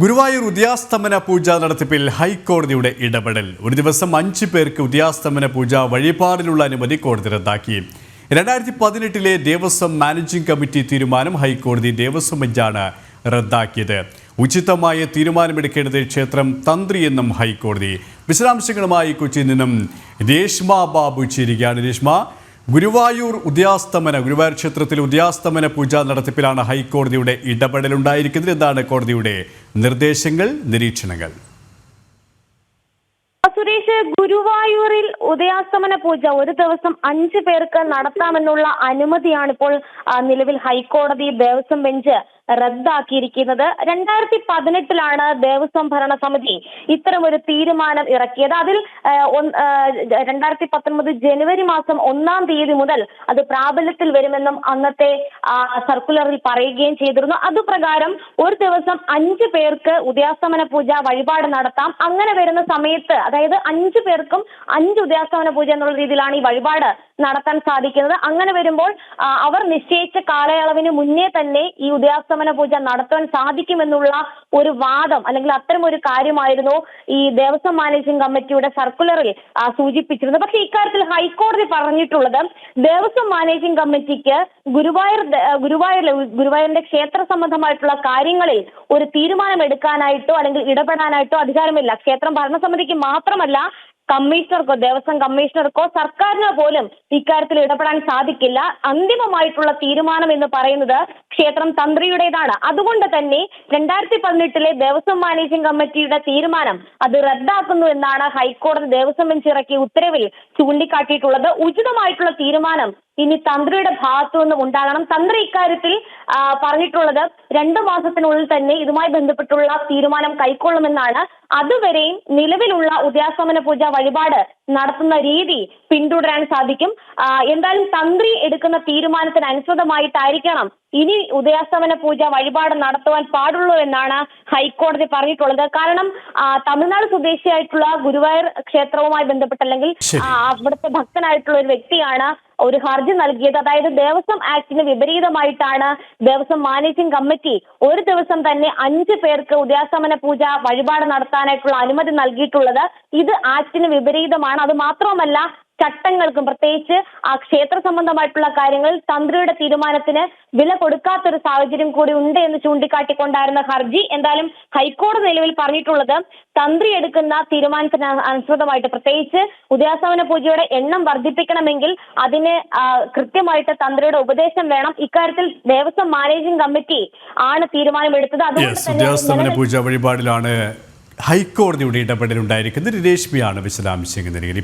ഗുരുവായൂർ ഉദയാസ്തമന പൂജ നടത്തിപ്പിൽ ഹൈക്കോടതിയുടെ ഇടപെടൽ. ഒരു ദിവസം 5 പേർക്ക് ഉദയാസ്തമന പൂജ വഴിപാടിനുള്ള അനുമതി കോടതി റദ്ദാക്കി. 2018 ദേവസ്വം മാനേജിംഗ് കമ്മിറ്റി തീരുമാനം ഹൈക്കോടതി ദേവസ്വം ബെഞ്ചാണ് റദ്ദാക്കിയത്. ഉചിതമായ തീരുമാനമെടുക്കേണ്ടത് ക്ഷേത്രം തന്ത്രി എന്നും ഹൈക്കോടതി. വിശദാംശങ്ങളുമായി കൊച്ചിയിൽ നിന്നും രേഷ്മ ബാബു ചേരുകയാണ്. രേഷ്മ, ഗുരുവായൂർ ക്ഷേത്രത്തിൽ ഉദയാസ്തമന പൂജ നടത്തിപ്പിലാണ് ഹൈക്കോടതിയുടെ ഇടപെടലുണ്ടായിരിക്കുന്നത്. എന്താണ് കോടതിയുടെ നിർദ്ദേശങ്ങൾ, നിരീക്ഷണങ്ങൾ? സുരേഷ്, ഗുരുവായൂരിൽ ഉദയാസ്തമന പൂജ ഒരു ദിവസം 5 പേർക്ക് നടത്താമെന്നുള്ള അനുമതിയാണ് ഇപ്പോൾ നിലവിൽ ഹൈക്കോടതി ദേവസ്വം ബെഞ്ച് റദ്ദാക്കിയിരിക്കുന്നത്. 2018 ദേവസ്വം ഭരണസമിതി ഇത്തരമൊരു തീരുമാനം ഇറക്കിയത്. അതിൽ 2019 ജനുവരി മാസം 1-ാം തീയതി മുതൽ അത് പ്രാബല്യത്തിൽ വരുമെന്നും അന്നത്തെ സർക്കുലറിൽ പറയുകയും ചെയ്തിരുന്നു. അതുപ്രകാരം ഒരു ദിവസം 5 പേർക്ക് ഉദയാസ്തമന പൂജ വഴിപാട് നടത്താം. അങ്ങനെ വരുന്ന സമയത്ത്, അതായത് 5 പേർക്കും 5 ഉദയാസ്തമന പൂജ എന്നുള്ള രീതിയിലാണ് ഈ വഴിപാട് നടത്താൻ സാധിക്കുന്നത്. അങ്ങനെ വരുമ്പോൾ അവർ നിശ്ചയിച്ച കാലയളവിന് മുന്നേ തന്നെ ഈ ഉദയാസ്തമന പൂജ നടത്താൻ സാധിക്കുമെന്നുള്ള ഒരു വാദം, അല്ലെങ്കിൽ അത്തരം ഒരു കാര്യമായിരുന്നു ഈ ദേവസ്വം മാനേജിംഗ് കമ്മിറ്റിയുടെ സർക്കുലറിൽ സൂചിപ്പിച്ചിരുന്നത്. പക്ഷേ ഇക്കാര്യത്തിൽ ഹൈക്കോടതി പറഞ്ഞിട്ടുള്ളത്, ദേവസ്വം മാനേജിംഗ് കമ്മിറ്റിക്ക് ഗുരുവായൂരിന്റെ ക്ഷേത്ര സംബന്ധമായിട്ടുള്ള കാര്യങ്ങളിൽ ഒരു തീരുമാനം എടുക്കാനായിട്ടോ അല്ലെങ്കിൽ ഇടപെടാനായിട്ടോ അധികാരമില്ല. ക്ഷേത്രം ഭരണസമിതിക്ക് മാത്രമല്ല, കമ്മീഷണർക്കോ, ദേവസ്വം കമ്മീഷണർക്കോ, സർക്കാരിനോ പോലും ഇക്കാര്യത്തിൽ ഇടപെടാൻ സാധിക്കില്ല. അന്തിമമായിട്ടുള്ള തീരുമാനം എന്ന് പറയുന്നത് ക്ഷേത്രം തന്ത്രിയുടേതാണ്. അതുകൊണ്ട് തന്നെ 2018 ദേവസ്വം മാനേജിംഗ് കമ്മിറ്റിയുടെ തീരുമാനം അത് റദ്ദാക്കുന്നു എന്നാണ് ഹൈക്കോടതി ദേവസ്വം ബെഞ്ച് ഇറക്കിയ ഉത്തരവിൽ ചൂണ്ടിക്കാട്ടിയിട്ടുള്ളത്. ഉചിതമായിട്ടുള്ള തീരുമാനം ഇനി തന്ത്രിയുടെ ഭാഗത്തു നിന്നും ഉണ്ടാകണം. തന്ത്രി ഇക്കാര്യത്തിൽ പറഞ്ഞിട്ടുള്ളത് 2 മാസത്തിനുള്ളിൽ തന്നെ ഇതുമായി ബന്ധപ്പെട്ടുള്ള തീരുമാനം കൈക്കൊള്ളുമെന്നാണ്. അതുവരെയും നിലവിലുള്ള ഉദയാസ്തമന പൂജ വഴിപാട് നടത്തുന്ന രീതി പിന്തുടരാൻ സാധിക്കും. എന്തായാലും തന്ത്രി എടുക്കുന്ന തീരുമാനത്തിന് അനുസൃതമായിട്ടായിരിക്കണം ഇനി ഉദയാസ്തമന പൂജ വഴിപാട് നടത്തുവാൻ പാടുള്ളൂ എന്നാണ് ഹൈക്കോടതി പറഞ്ഞിട്ടുള്ളത്. കാരണം തമിഴ്നാട് സ്വദേശിയായിട്ടുള്ള ഗുരുവായൂർ ക്ഷേത്രവുമായി ബന്ധപ്പെട്ട്, അല്ലെങ്കിൽ അവിടുത്തെ ഭക്തനായിട്ടുള്ള ഒരു വ്യക്തിയാണ് ഒരു ഹർജി നൽകിയത്. അതായത് ദേവസ്വം ആക്ടിന് വിപരീതമായിട്ടാണ് ദേവസ്വം മാനേജിംഗ് കമ്മിറ്റി ഒരു ദിവസം തന്നെ 5 പേർക്ക് ഉദയാസ്തമന പൂജ വഴിപാട് നടത്താനായിട്ടുള്ള അനുമതി നൽകിയിട്ടുള്ളത്. ഇത് ആക്ടിന് വിപരീതമാണ്. അത് മാത്രമല്ല, ചട്ടങ്ങൾക്കും പ്രത്യേകിച്ച് ആ ക്ഷേത്ര സംബന്ധമായിട്ടുള്ള കാര്യങ്ങളിൽ തന്ത്രിയുടെ തീരുമാനത്തിന് വില കൊടുക്കാത്തൊരു സാഹചര്യം കൂടി ഉണ്ട് എന്ന് ചൂണ്ടിക്കാട്ടിക്കൊണ്ടായിരുന്ന ഹർജി. എന്തായാലും ഹൈക്കോടതി നിലവിൽ പറഞ്ഞിട്ടുള്ളത്, തന്ത്രി എടുക്കുന്ന തീരുമാനത്തിന് അനുസൃതമായിട്ട്, പ്രത്യേകിച്ച് ഉദയാസ്തമന പൂജയുടെ എണ്ണം വർദ്ധിപ്പിക്കണമെങ്കിൽ അതിന് കൃത്യമായിട്ട് തന്ത്രിയുടെ ഉപദേശം വേണം. ഇക്കാര്യത്തിൽ ദേവസ്വം മാനേജിംഗ് കമ്മിറ്റി ആണ് തീരുമാനമെടുത്തത്. ഉദയാസ്തമന പൂജ വഴിപാടിലാണ് ഹൈക്കോടതിയുടെ ഇടപെടലുണ്ടായിരിക്കുന്നത്. രേഷ്മയാണ് വിശദാംശങ്ങൾ നൽകിയത്.